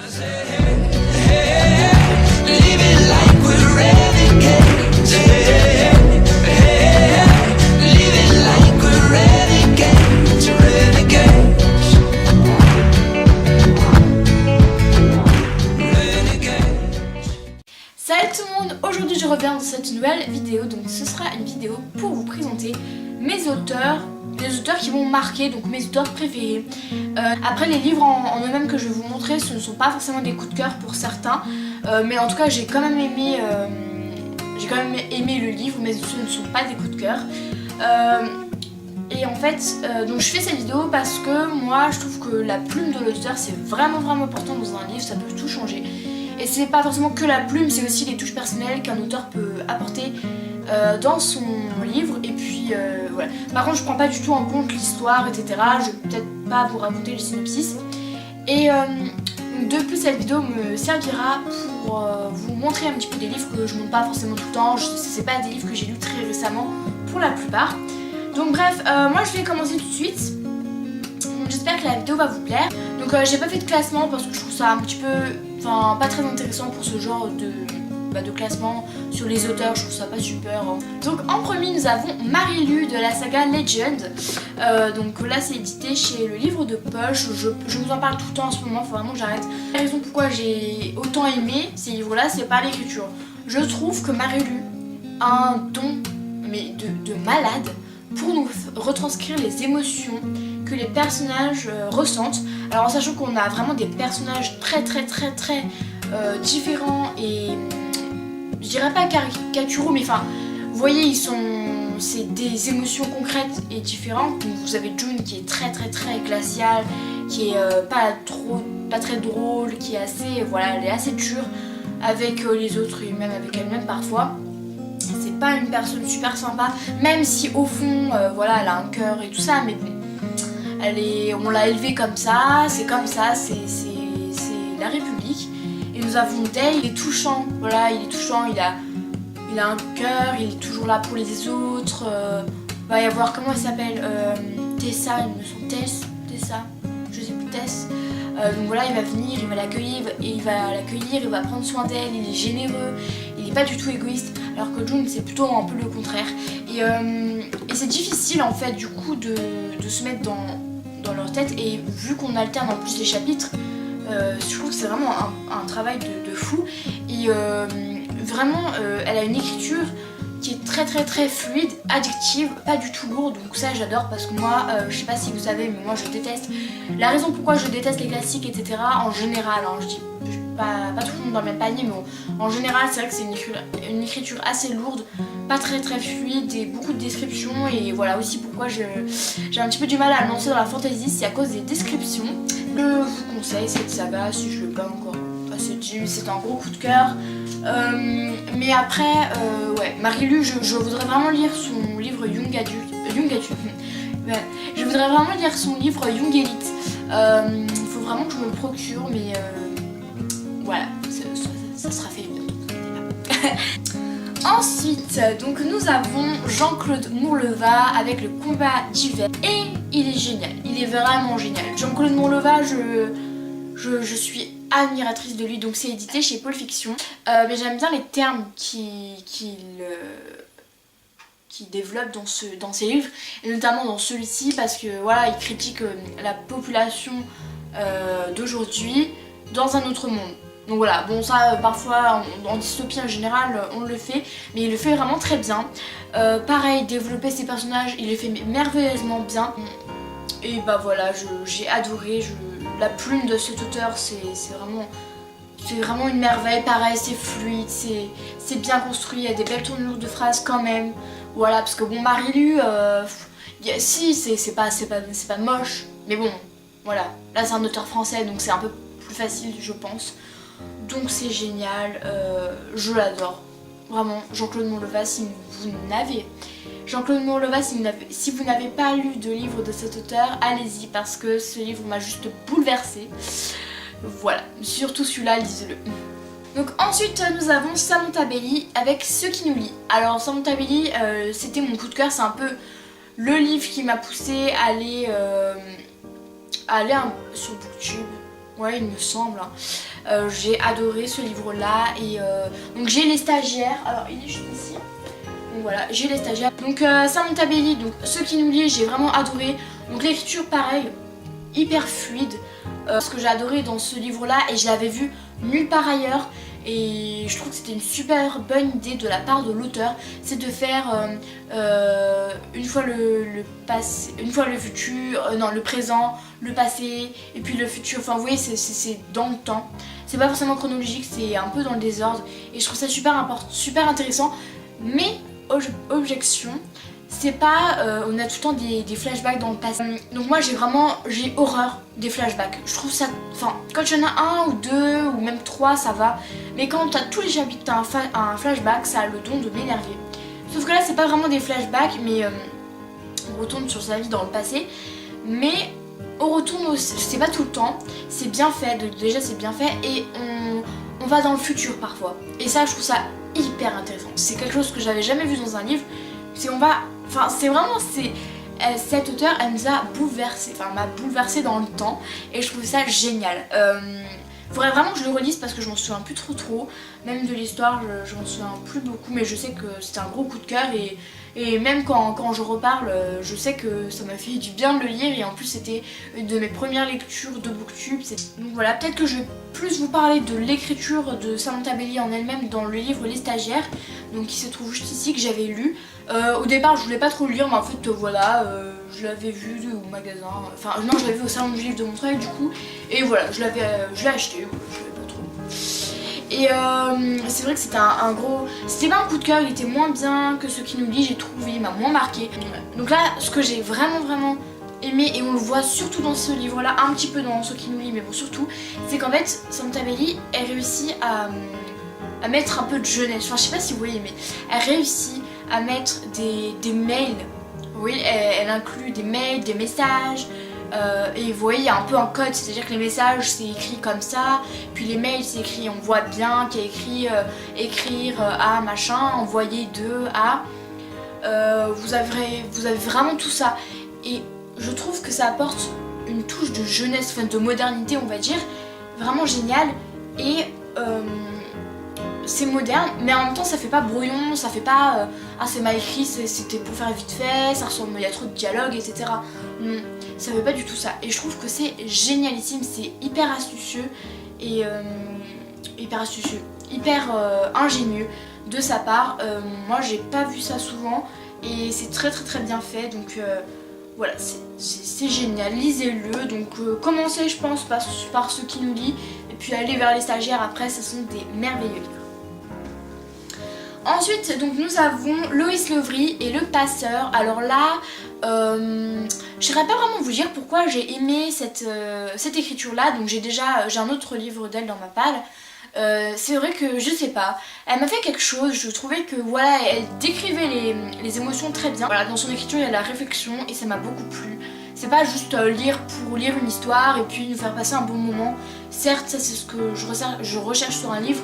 Salut tout le monde, aujourd'hui je reviens dans cette nouvelle vidéo, donc ce sera une vidéo pour vous présenter mes auteurs, les auteurs qui m'ont marqué, donc mes auteurs préférés. Après les livres en eux-mêmes que je vais vous montrer, ce ne sont pas forcément des coups de cœur pour certains, mais en tout cas j'ai quand même aimé le livre, mais ce ne sont pas des coups de cœur. Et en fait, donc je fais cette vidéo parce que moi je trouve que la plume de l'auteur c'est vraiment important dans un livre, ça peut tout changer. Et c'est pas forcément que la plume, c'est aussi les touches personnelles qu'un auteur peut apporter dans son livre. Et puis voilà. Par contre, je prends pas du tout en compte l'histoire, etc. Je vais peut-être pas vous raconter le synopsis. Et de plus, cette vidéo me servira pour vous montrer un petit peu des livres que je montre pas forcément tout le temps. C'est pas des livres que j'ai lus très récemment pour la plupart. Donc bref, moi je vais commencer tout de suite. J'espère que la vidéo va vous plaire. Donc j'ai pas fait de classement parce que je trouve ça un petit peu, enfin pas très intéressant pour ce genre de classement sur les auteurs, je trouve ça pas super. Donc en premier nous avons Marilu de la saga Legend. Donc là c'est édité chez Le Livre de Poche. Je vous en parle tout le temps en ce moment, il faut vraiment que j'arrête. La raison pourquoi j'ai autant aimé ces livres là, c'est pas l'écriture. Je trouve que Marilu a un don mais de malade pour nous retranscrire les émotions que les personnages ressentent. Alors en sachant qu'on a vraiment des personnages très différents et je dirais pas caricaturaux, mais enfin vous voyez c'est des émotions concrètes et différentes. Donc vous avez June qui est très glaciale, qui est pas très drôle, qui est assez, voilà, elle est assez dure avec les autres et même avec elle-même parfois. C'est pas une personne super sympa, même si au fond voilà, elle a un cœur et tout ça, mais bon, on l'a élevée comme ça, c'est la République. Et nous avons Day, il est touchant, voilà, il est touchant, il a un cœur, il est toujours là pour les autres. Va y avoir, comment elle s'appelle, Tessa, il me semble, Tessa, je sais plus, Tess. Donc voilà, il va venir, il va l'accueillir, il va prendre soin d'elle, il est généreux, il est pas du tout égoïste, alors que June c'est plutôt un peu le contraire. Et c'est difficile en fait du coup de se mettre dans leur tête, et vu qu'on alterne en plus les chapitres, je trouve que c'est vraiment un travail de fou. Et vraiment elle a une écriture qui est très fluide, addictive, pas du tout lourde, donc ça j'adore parce que moi, je sais pas si vous savez, mais moi je déteste. La raison pourquoi je déteste les classiques, etc. en général, hein, je dis pas tout le monde dans le même panier, mais en général c'est vrai que c'est une écriture assez lourde, pas très fluide et beaucoup de descriptions. Et voilà aussi pourquoi j'ai un petit peu du mal à me lancer dans la fantasy, c'est à cause des descriptions. Je vous conseille cette saga si je l'ai pas encore assez dit, c'est un gros coup de cœur. Mais après, ouais, Marilu, je voudrais vraiment lire son livre Young Adult. Ouais, je voudrais vraiment lire son livre Young Elite. Il faut vraiment que je me le procure, mais voilà, ça sera fait bientôt. Ensuite, donc nous avons Jean-Claude Mourleva avec Le Combat d'hiver. Et il est génial, il est vraiment génial. Jean-Claude Mourleva, je suis admiratrice de lui, donc c'est édité chez Pôle Fiction. Mais j'aime bien les termes qu'il développe dans ses livres, et notamment dans celui-ci, parce que voilà, il critique la population d'aujourd'hui dans un autre monde. Donc voilà, bon ça parfois en dystopie en général on le fait, mais il le fait vraiment très bien. Pareil, développer ses personnages, il le fait merveilleusement bien. Et bah voilà, j'ai adoré, la plume de cet auteur c'est vraiment une merveille. Pareil, c'est fluide, c'est bien construit, il y a des belles tournures de phrases quand même. Voilà, parce que bon, Marilu, si c'est pas moche, mais bon, voilà, là c'est un auteur français donc c'est un peu plus facile je pense. Donc c'est génial, je l'adore, vraiment. Jean-Claude Mourleva, si vous n'avez pas lu de livre de cet auteur, allez-y parce que ce livre m'a juste bouleversée. Voilà, surtout celui-là, lisez-le. Donc ensuite nous avons Samantha Bailey avec Ce qui nous lie. Alors Samantha Bailey, c'était mon coup de cœur, c'est un peu le livre qui m'a poussé à aller sur Booktube. Ouais, il me semble. J'ai adoré ce livre-là. Et donc j'ai les stagiaires. Alors il est juste ici. Donc voilà, j'ai les stagiaires. Donc Samantha Bailey, donc Ce qui nous lie, j'ai vraiment adoré. Donc l'écriture, pareil, hyper fluide. Ce que j'ai adoré dans ce livre-là, et je l'avais vu nulle part ailleurs. Et je trouve que c'était une super bonne idée de la part de l'auteur, c'est de faire une fois le passé, une fois le futur, non le présent, le passé et puis le futur. Enfin vous voyez, c'est dans le temps. C'est pas forcément chronologique, c'est un peu dans le désordre. Et je trouve ça super intéressant. Mais objection, c'est pas on a tout le temps des flashbacks dans le passé. Donc moi j'ai horreur des flashbacks. Je trouve ça, enfin quand il y en a un ou deux ou même trois ça va, mais quand t'as tous les chapitres t'as un flashback, ça a le don de m'énerver. Sauf que là c'est pas vraiment des flashbacks, mais on retourne sur sa vie dans le passé, mais on retourne aussi, c'est pas tout le temps, c'est bien fait, déjà c'est bien fait, et on va dans le futur parfois. Et ça je trouve ça hyper intéressant. C'est quelque chose que j'avais jamais vu dans un livre. C'est cette auteure, elle nous a bouleversé, enfin m'a bouleversée dans le temps, et je trouve ça génial. Faudrait vraiment que je le relise parce que je m'en souviens plus trop, même de l'histoire je m'en souviens plus beaucoup, mais je sais que c'était un gros coup de cœur, et même quand je reparle, je sais que ça m'a fait du bien de le lire, et en plus c'était une de mes premières lectures de Booktube. Donc voilà, peut-être que je vais plus vous parler de l'écriture de Samantha Bailey en elle-même dans le livre Les Stagiaires, donc qui se trouve juste ici, que j'avais lu. Au départ je voulais pas trop le lire, mais en fait voilà, je l'avais vu au magasin, enfin non, je l'avais vu au salon du livre de Montreuil du coup, et voilà, je l'ai acheté, je l'avais pas trop. Et c'est vrai que c'était un gros, c'était pas un coup de cœur, il était moins bien que Ce qui nous lie, j'ai trouvé, il m'a moins marqué. Donc là, ce que j'ai vraiment aimé, et on le voit surtout dans ce livre là, un petit peu dans Ce qui nous lie, mais bon surtout, c'est qu'en fait Samantha Bailey, elle réussit à mettre un peu de jeunesse, enfin je sais pas si vous voyez, mais elle réussit à mettre des mails. Oui, elle inclut des mails, des messages, et vous voyez il y a un peu un code, c'est à dire que les messages c'est écrit comme ça, puis les mails c'est écrit, on voit bien qu'il y a écrit écrire à machin, envoyer de à, vous avez vraiment tout ça, et je trouve que ça apporte une touche de jeunesse, enfin de modernité on va dire, vraiment génial. Et c'est moderne, mais en même temps ça fait pas brouillon, ça fait pas ah c'est mal écrit, c'était pour faire vite fait, ça ressemble, il y a trop de dialogue, etc. Non, ça fait pas du tout ça, et je trouve que c'est génialissime, c'est hyper astucieux, et hyper ingénieux de sa part. Moi j'ai pas vu ça souvent, et c'est très bien fait, donc voilà, c'est génial, lisez-le. Donc commencez je pense par Ce qui nous lie, et puis aller vers Les Stagiaires après, ce sont des merveilleux livres. Ensuite, donc nous avons Loïs Levry et Le Passeur. Alors là, je ne saurais pas vraiment vous dire pourquoi j'ai aimé cette écriture-là. Donc j'ai un autre livre d'elle dans ma palle. C'est vrai que je sais pas, elle m'a fait quelque chose, je trouvais que voilà, elle décrivait les émotions très bien. Voilà, dans son écriture il y a la réflexion, et ça m'a beaucoup plu. C'est pas juste lire pour lire une histoire et puis nous faire passer un bon moment. Certes, ça c'est ce que je recherche sur un livre,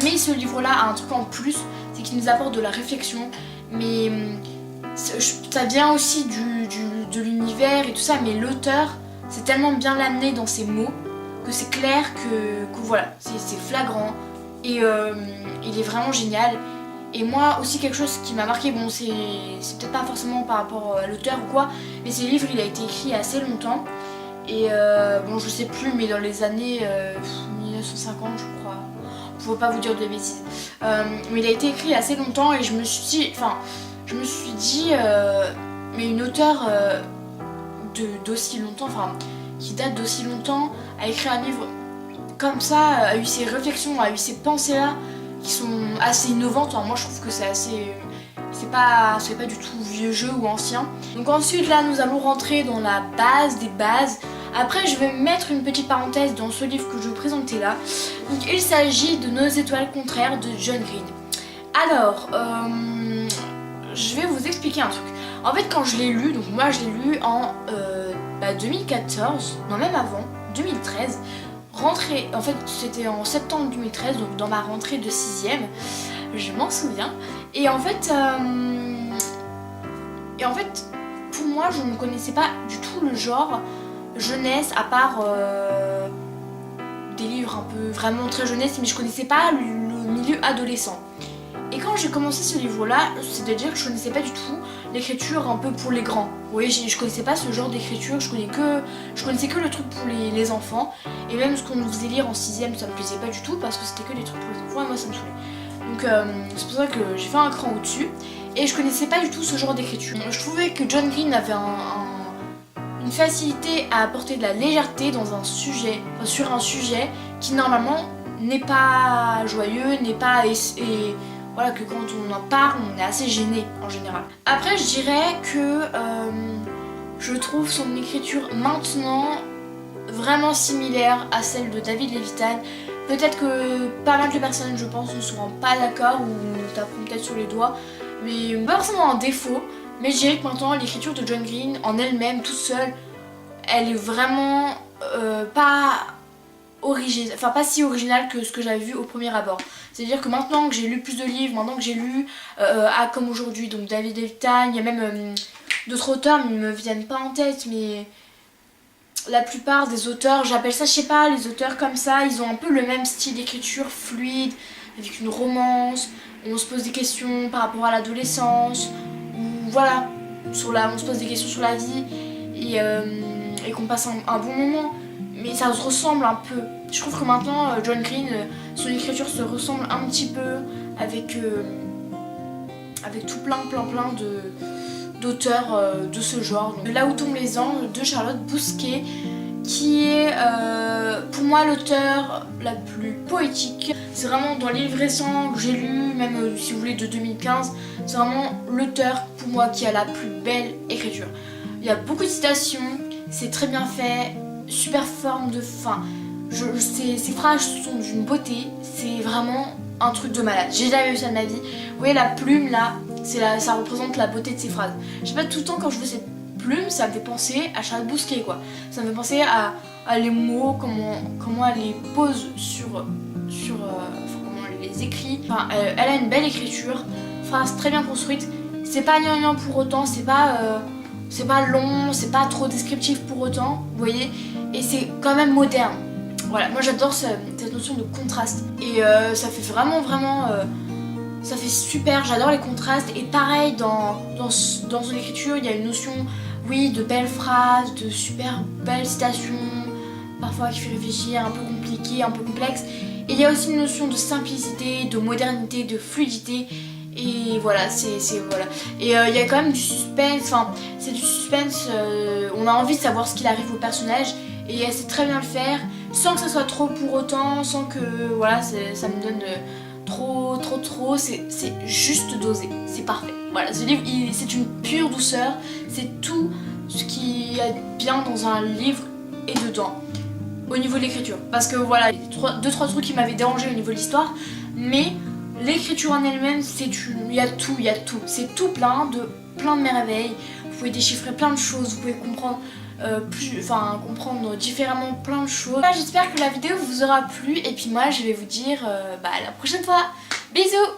mais ce livre-là a un truc en plus, c'est qu'il nous apporte de la réflexion. Mais ça vient aussi de l'univers et tout ça, mais l'auteur, c'est tellement bien l'amener dans ses mots que c'est clair que voilà, c'est flagrant, et il est vraiment génial. Et moi aussi quelque chose qui m'a marqué, bon c'est peut-être pas forcément par rapport à l'auteur ou quoi, mais ce livre il a été écrit il y a assez longtemps, et bon je sais plus, mais dans les années 1950 je crois, faut pas vous dire de bêtises, mais il a été écrit il y a assez longtemps, et je me suis dit mais une auteure d'aussi longtemps, enfin qui date d'aussi longtemps, a écrit un livre comme ça, a eu ces réflexions, a eu ces pensées là qui sont assez innovantes. Enfin, moi je trouve que c'est pas du tout vieux jeu ou ancien. Donc ensuite là nous allons rentrer dans la base des bases. Après je vais mettre une petite parenthèse dans ce livre que je vais vous présenter là. Donc il s'agit de Nos étoiles contraires de John Green. Alors je vais vous expliquer un truc. En fait quand je l'ai lu, donc moi je l'ai lu en 2014, non même avant, 2013, rentrée, en fait c'était en septembre 2013, donc dans ma rentrée de 6ème, je m'en souviens, et en fait pour moi je ne connaissais pas du tout le genre jeunesse, à part des livres un peu vraiment très jeunesse, mais je connaissais pas le milieu adolescent. Et quand j'ai commencé ce livre-là, c'est-à-dire que je connaissais pas du tout l'écriture un peu pour les grands. Vous voyez, je connaissais pas ce genre d'écriture, je connaissais que le truc pour les enfants. Et même ce qu'on nous faisait lire en 6ème, ça me plaisait pas du tout parce que c'était que des trucs pour les enfants et moi ça me saoulait. Donc c'est pour ça que j'ai fait un cran au-dessus. Et je connaissais pas du tout ce genre d'écriture. Je trouvais que John Green avait une facilité à apporter de la légèreté dans un sujet, enfin, sur un sujet qui normalement n'est pas joyeux, n'est pas... et voilà, que quand on en parle, on est assez gêné en général. Après, je dirais que je trouve son écriture maintenant vraiment similaire à celle de David Levitan. Peut-être que pas mal de personnes, je pense, ne seront pas d'accord ou nous taperont peut-être sur les doigts, mais pas forcément un défaut. Mais je dirais que maintenant, l'écriture de John Green en elle-même, toute seule, elle est vraiment pas si originale que ce que j'avais vu au premier abord. C'est-à-dire que maintenant que j'ai lu plus de livres, maintenant que j'ai lu comme aujourd'hui, donc David Levitan, il y a même d'autres auteurs, mais ils me viennent pas en tête, mais la plupart des auteurs, j'appelle ça, je sais pas, les auteurs comme ça, ils ont un peu le même style d'écriture fluide, avec une romance, on se pose des questions par rapport à l'adolescence, ou voilà, on se pose des questions sur la vie, et qu'on passe un bon moment. Mais ça se ressemble un peu. Je trouve que maintenant, John Green, son écriture se ressemble un petit peu avec tout plein d'auteurs de ce genre. Donc, Là où tombent les anges de Charlotte Bousquet, qui est pour moi l'auteur la plus poétique. C'est vraiment dans les livres récents que j'ai lus, même si vous voulez de 2015, c'est vraiment l'auteur pour moi qui a la plus belle écriture. Il y a beaucoup de citations, c'est très bien fait, super forme de fin. Ces phrases sont d'une beauté, c'est vraiment un truc de malade. J'ai jamais vu ça de ma vie. Vous voyez la plume là, ça représente la beauté de ces phrases. Je sais pas, tout le temps quand je vois cette plume, ça me fait penser à Charlotte Bousquet quoi. Ça me fait penser à les mots, comment elle les pose comment elle les écrit. Enfin, elle a une belle écriture, phrases très bien construites. C'est pas gnangnan pour autant, c'est pas long, c'est pas trop descriptif pour autant, vous voyez, et c'est quand même moderne. Voilà, moi j'adore cette notion de contraste. Et ça fait vraiment, ça fait super, j'adore les contrastes. Et pareil, dans son écriture, il y a une notion, oui, de belles phrases, de super belles citations, parfois qui fait réfléchir, un peu compliqué, un peu complexe. Et il y a aussi une notion de simplicité, de modernité, de fluidité. Et voilà, voilà. Et il y a quand même du suspense, enfin, c'est du suspense, on a envie de savoir ce qu'il arrive au personnage. Et elle sait très bien le faire, sans que ça soit trop pour autant, sans que, voilà, ça me donne trop, c'est juste dosé, c'est parfait. Voilà, ce livre, c'est une pure douceur, c'est tout ce qui est bien dans un livre et dedans, au niveau de l'écriture. Parce que voilà, il y a 2-3 trucs qui m'avaient dérangé au niveau de l'histoire, mais l'écriture en elle-même, il y a tout, c'est tout plein de merveilles. Vous pouvez déchiffrer plein de choses, vous pouvez comprendre comprendre différemment plein de choses. J'espère que la vidéo vous aura plu et puis moi je vais vous dire à la prochaine fois. Bisous.